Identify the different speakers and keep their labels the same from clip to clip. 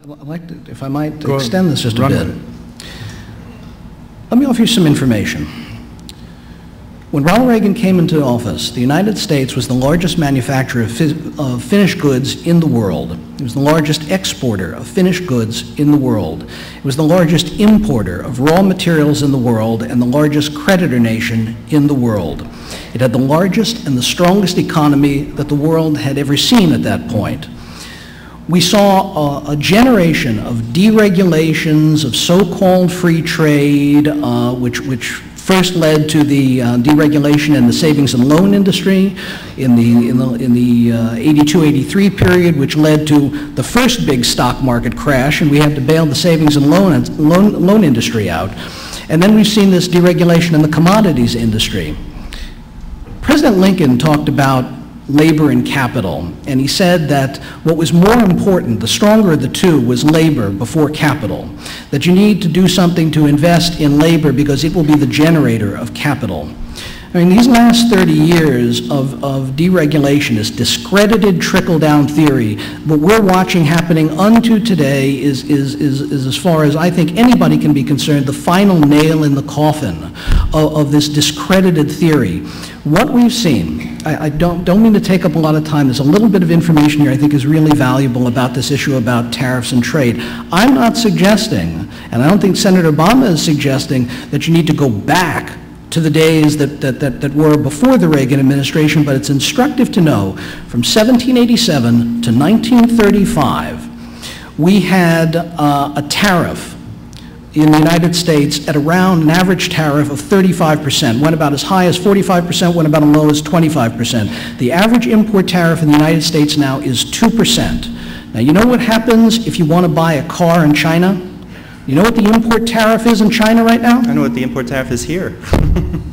Speaker 1: I'd like to, if I might, extend this just a bit. Let me offer you some information. When Ronald Reagan came into office, the United States was the largest manufacturer of finished goods in the world. It was the largest exporter of finished goods in the world. It was the largest importer of raw materials in the world and the largest creditor nation in the world. It had the largest and the strongest economy that the world had ever seen at that point. We saw a generation of deregulations, of so-called free trade, which first led to the deregulation in the savings and loan industry in the 82-83 period, which led to the first big stock market crash, and we had to bail the savings and loan industry out. And then we've seen this deregulation in the commodities industry. President Lincoln talked about labor and capital, and he said that what was more important, the stronger of the two, was labor before capital, that you need to do something to invest in labor because it will be the generator of capital. I mean, these last 30 years of deregulation, this discredited trickle-down theory, what we're watching happening unto today is, as far as I think anybody can be concerned, the final nail in the coffin of this discredited theory. What we've seen, I don't mean to take up a lot of time, there's a little bit of information here I think is really valuable about this issue about tariffs and trade. I'm not suggesting, and I don't think Senator Obama is suggesting, that you need to go back to the days that were before the Reagan administration, but it's instructive to know from 1787 to 1935, we had a tariff in the United States at around an average tariff of 35%, went about as high as 45%, went about as low as 25%. The average import tariff in the United States now is 2%. Now, you know what happens if you want to buy a car in China? You know what the import tariff is in China right now?
Speaker 2: I know what the import tariff is here.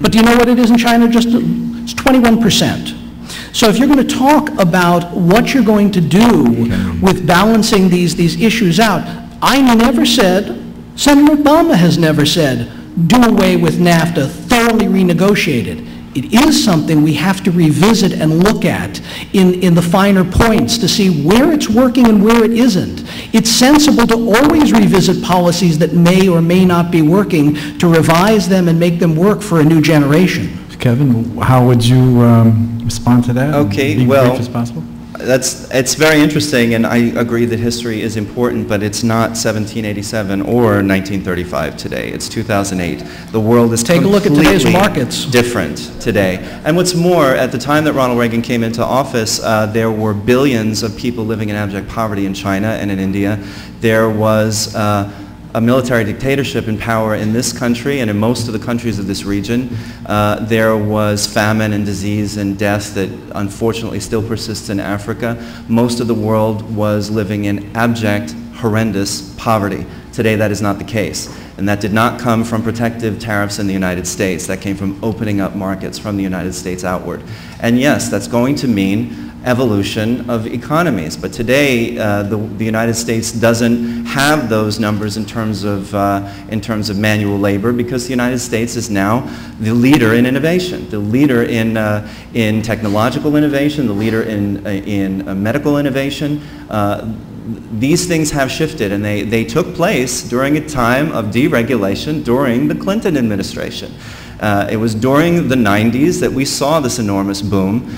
Speaker 1: But do you know what it is in China? It's 21%. So if you're going to talk about what you're going to do with balancing these issues out, I never said, Senator Obama has never said, do away with NAFTA, thoroughly renegotiate it. It is something we have to revisit and look at in the finer points to see where it's working and where it isn't. It's sensible to always revisit policies that may or may not be working, to revise them and make them work for a new generation.
Speaker 3: Kevin, how would you respond to that?
Speaker 2: Okay, well,
Speaker 3: brief as possible?
Speaker 2: It's very interesting, and I agree that history is important, but it's not 1787 or 1935 today. It's 2008. The world is
Speaker 1: Take a look at today's markets.
Speaker 2: Different today. And what's more, at the time that Ronald Reagan came into office, there were billions of people living in abject poverty in China and in India. There was a military dictatorship in power in this country and in most of the countries of this region. There was famine and disease and death that unfortunately still persists in Africa. Most of the world was living in abject, horrendous poverty. Today that is not the case. And that did not come from protective tariffs in the United States. That came from opening up markets from the United States outward. And yes, that's going to mean evolution of economies. But today, the United States doesn't have those numbers in terms of manual labor, because the United States is now the leader in innovation, the leader in technological innovation, the leader in medical innovation. These things have shifted, and they took place during a time of deregulation during the Clinton administration. It was during the 90s that we saw this enormous boom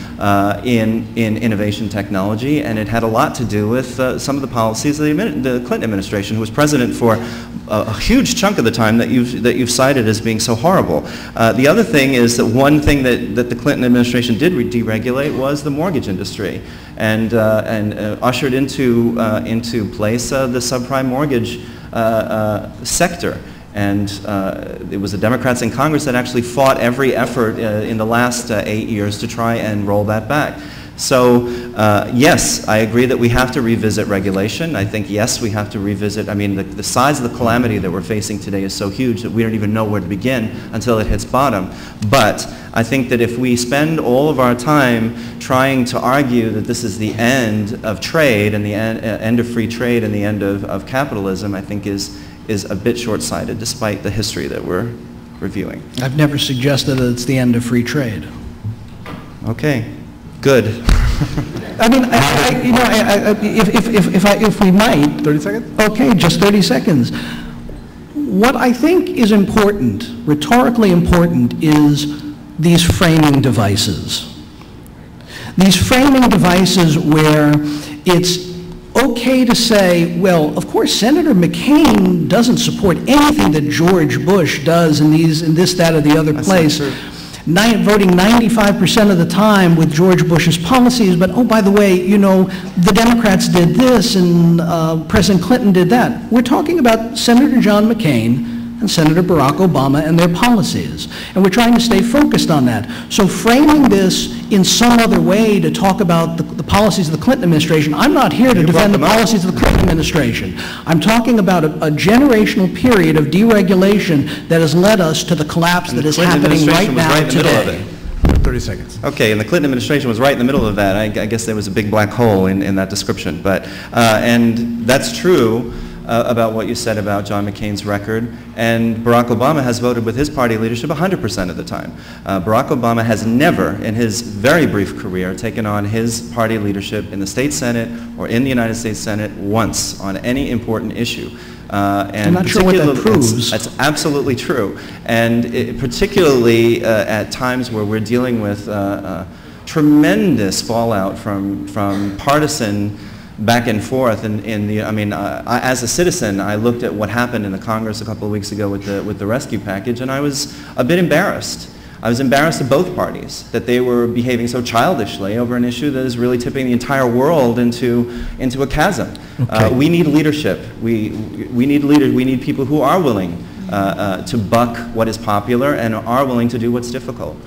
Speaker 2: in innovation technology, and it had a lot to do with some of the policies of the Clinton administration, who was president for a huge chunk of the time that you've cited as being so horrible. The other thing is that one thing that the Clinton administration did deregulate was the mortgage industry, and ushered into place the subprime mortgage sector. And it was the Democrats in Congress that actually fought every effort in the last 8 years to try and roll that back. So yes, I agree that we have to revisit regulation. I think, yes, we have to revisit, I mean, the size of the calamity that we're facing today is so huge that we don't even know where to begin until it hits bottom. But I think that if we spend all of our time trying to argue that this is the end of trade and the end of free trade and the end of capitalism, I think is a bit short-sighted, despite the history that we're reviewing.
Speaker 1: I've never suggested that it's the end of free trade.
Speaker 2: Okay, good.
Speaker 1: I mean, if we might.
Speaker 3: 30 seconds?
Speaker 1: Okay, just 30 seconds. What I think is important, rhetorically important, is these framing devices. These framing devices where it's okay to say, well, of course, Senator McCain doesn't support anything that George Bush does in this, that, or the other place. Voting 95% of the time with George Bush's policies, but oh, by the way, you know, the Democrats did this and President Clinton did that. We're talking about Senator John McCain and Senator Barack Obama and their policies. And we're trying to stay focused on that. So framing this in some other way to talk about the policies of the Clinton administration, I'm not here to defend the policies of the Clinton administration. I'm talking about a generational period of deregulation that has led us to the collapse that is happening right now today.
Speaker 3: 30 seconds.
Speaker 2: Okay, and the Clinton administration was right in the middle of that. I guess there was a big black hole in that description. But, and that's true about what you said about John McCain's record, and Barack Obama has voted with his party leadership 100% of the time. Barack Obama has never, in his very brief career, taken on his party leadership in the state Senate or in the United States Senate once on any important issue. And
Speaker 1: I'm not sure what that proves.
Speaker 2: That's absolutely true. And particularly at times where we're dealing with tremendous fallout from partisan back and forth, as a citizen, I looked at what happened in the Congress a couple of weeks ago with the rescue package, and I was a bit embarrassed. I was embarrassed of both parties, that they were behaving so childishly over an issue that is really tipping the entire world into a chasm.
Speaker 1: Okay.
Speaker 2: We need leadership. We need leaders. We need people who are willing to buck what is popular and are willing to do what's difficult.